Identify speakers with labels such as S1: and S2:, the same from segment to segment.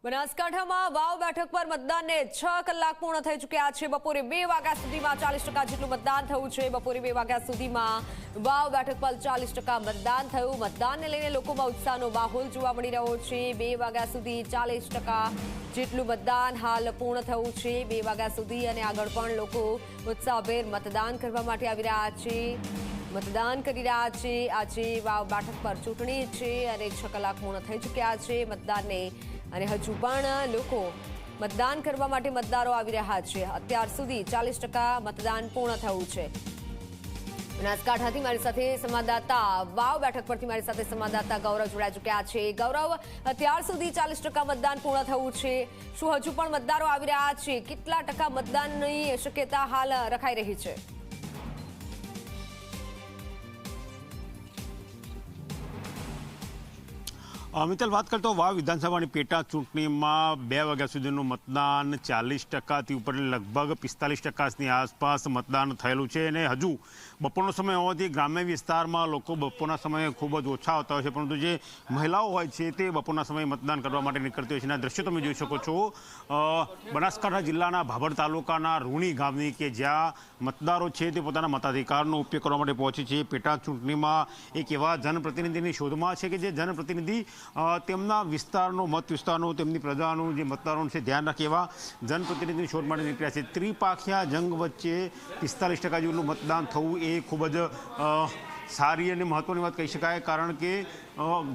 S1: બનાસકાંઠામાં વાવ બેઠક પર મતદાનને 6 કલાક પૂર્ણ થઈ ચૂક્યા છે। બપોરે 2 વાગ્યા સુધીમાં 40% જેટલું મતદાન થયું છે। બપોરે 2 વાગ્યા સુધીમાં વાવ બેઠક પર 40% મતદાન થયું। મતદાનને લઈને લોકોમાં ઉત્સાહનો માહોલ જોવા મળી રહ્યો છે। 2 વાગ્યા સુધી 40% જેટલું મતદાન હાલ પૂર્ણ થયું છે। 2 વાગ્યા સુધી અને આગળ પણ લોકો ઉત્સાહભેર મતદાન કરવા માટે આવી રહ્યા છે, મતદાન કરી રહ્યા છે। આજે વાવ બેઠક પર ચૂંટણી છે અને 6 કલાક પૂર્ણ થઈ ચૂક્યા છે મતદાનને, અને હજુ પણ લોકો મતદાન કરવા માટે મતદારો આવી રહ્યા છે। અત્યાર સુધી 40% મતદાન પૂર્ણ થયું છે। બનાસકાંઠાથી મારી સાથે સંવાદદાતા, વાવ બેઠક પરથી મારી સાથે સંવાદદાતા ગૌરવ જોડાઈ ચૂક્યા છે। ગૌરવ, અત્યાર સુધી 40% મતદાન પૂર્ણ થયું છે, શું હજુ પણ મતદારો આવી રહ્યા છે? કેટલા ટકા મતદાનની શક્યતા હાલ રખાઈ રહી છે?
S2: મિત્તલ, વાત કરતો વાવ વિધાનસભાની પેટા ચૂંટણીમાં 2 વાગ્યા સુધીનું મતદાન 40%થી ઉપર લગભગ 45%ની આસપાસ મતદાન થયેલું છે, અને હજુ બપોરનો સમય હોવાથી ગ્રામ્ય વિસ્તારમાં લોકો બપોરના સમયે ખૂબ જ ઓછા આવતા હોય છે, પરંતુ જે મહિલાઓ હોય છે તે બપોરના સમયે મતદાન કરવા માટે નીકળતી હોય છે। એના દ્રશ્યો તમે જોઈ શકો છો બનાસકાંઠા જિલ્લાના ભાભર તાલુકાના રૂણી ગામની, કે જ્યાં મતદારો છે તે પોતાના મતાધિકારનો ઉપયોગ કરવા માટે પહોંચે છે। પેટા ચૂંટણીમાં એક એવા જનપ્રતિનિધિની શોધમાં છે કે જે જનપ્રતિનિધિ તેમના વિસ્તારનો, મત વિસ્તારનો, તેમની પ્રજાનું જે મતદારોનું છે ધ્યાન રાખે એવા જનપ્રતિનિધિની શોધ માટે નીકળ્યા છે। ત્રિપાખિયા જંગ વચ્ચે 45% જેટલું મતદાન થવું એ ખૂબ જ સારી અને મહત્ત્વની વાત કહી શકાય, કારણ કે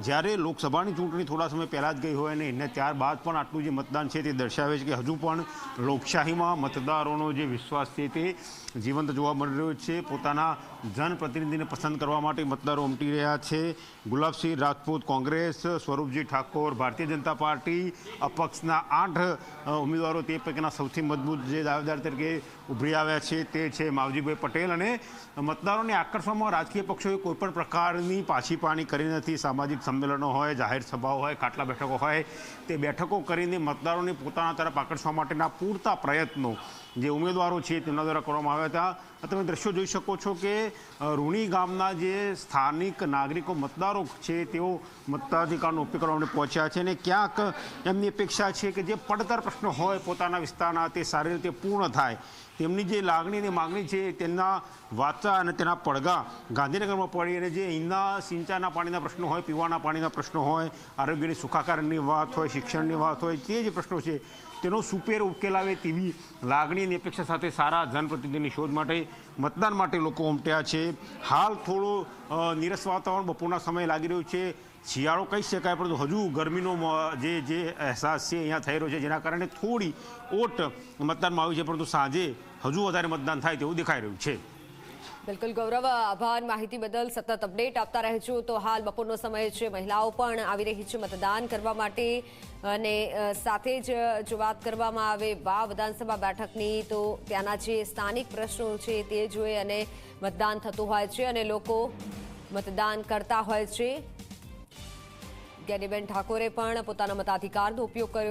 S2: જ્યારે લોકસભાની ચૂંટણી થોડા સમય પહેલાં જ ગઈ હોય અને એને ત્યારબાદ પણ આટલું જે મતદાન છે તે દર્શાવે છે કે હજુ પણ લોકશાહીમાં મતદારોનો જે વિશ્વાસ છે તે જીવંત જોવા મળી રહ્યો છે। પોતાના જનપ્રતિનિધિને પસંદ કરવા માટે મતદારો ઉમટી રહ્યા છે। ગુલાબસિંહ રાજપૂત કોંગ્રેસ, સ્વરૂપજી ઠાકોર ભારતીય જનતા પાર્ટી, અપક્ષના 8 ઉમેદવારો તે પૈકીના સૌથી મજબૂત જે દાવેદાર તરીકે ઉભરી આવ્યા છે તે છે માવજીભાઈ પટેલ, અને મતદારોને આકર્ષવામાં રાજકીય પક્ષોએ કોઈપણ પ્રકારની પાછીપાણી કરી નથી। સામાજિક સંમેલનો હોય, જાહેર સભાઓ હોય, ખાટલા બેઠકો હોય, તે બેઠકો કરીને મતદારોને પોતાના તરફ આકર્ષવા માટેના પૂરતા પ્રયત્નો જે ઉમેદવારો છે તેમના દ્વારા કરવામાં આવ્યા હતા। તમે દ્રશ્યો જોઈ શકો છો કે રૂણી ગામના જે સ્થાનિક નાગરિકો, મતદારો છે, તેઓ મતાધિકારનો ઉપયોગ કરવા માટે પહોંચ્યા છે, અને ક્યાંક એમની અપેક્ષા છે કે જે પડતર પ્રશ્નો હોય પોતાના વિસ્તારના તે સારી રીતે પૂર્ણ થાય। તેમની જે લાગણી અને માગણી છે તેના વાચા અને તેના પડઘા ગાંધીનગરમાં પડી, અને જે અહીંના સિંચાઈના પાણીના પ્રશ્નો હોય, પીવાના પાણીના પ્રશ્નો હોય, આરોગ્યની સુખાકારીની વાત હોય, શિક્ષણની વાત હોય, તે જે પ્રશ્નો છે તેનો સુપેર ઉકેલ આવે તેવી લાગણીની અપેક્ષા સાથે સારા જનપ્રતિનિધિની શોધ માટે મતદાન માટે લોકો ઉમટ્યા છે। હાલ થોડું નીરસ વાતાવરણ બપોરના સમયે લાગી રહ્યું છે। શિયાળો કહી શકાય, પરંતુ હજુ ગરમીનો જે અહેસાસ છે અહીંયા થઈ રહ્યો છે, જેના કારણે થોડી ઓટ મતદાનમાં આવી છે, પરંતુ સાંજે હજુ વધારે મતદાન થાય તેવું દેખાઈ રહ્યું છે।
S1: બિલકુલ ગૌરવ, આભાર માહિતી બદલ। સતત અપડેટ આપતા રહેજો। તો હાલ બપોરનો સમય છે, મહિલાઓ પણ આવી રહી છે મતદાન કરવા માટે, અને સાથે જ જો વાત કરવામાં આવે વાવ વિધાનસભા બેઠકની, તો ત્યાંના જે સ્થાનિક પ્રશ્નો છે તે જોઈ અને મતદાન થતું હોય છે અને લોકો મતદાન કરતા હોય છે। જ્ઞાનીબેન ઠાકોરે પણ પોતાના મતાધિકારનો ઉપયોગ કર્યો।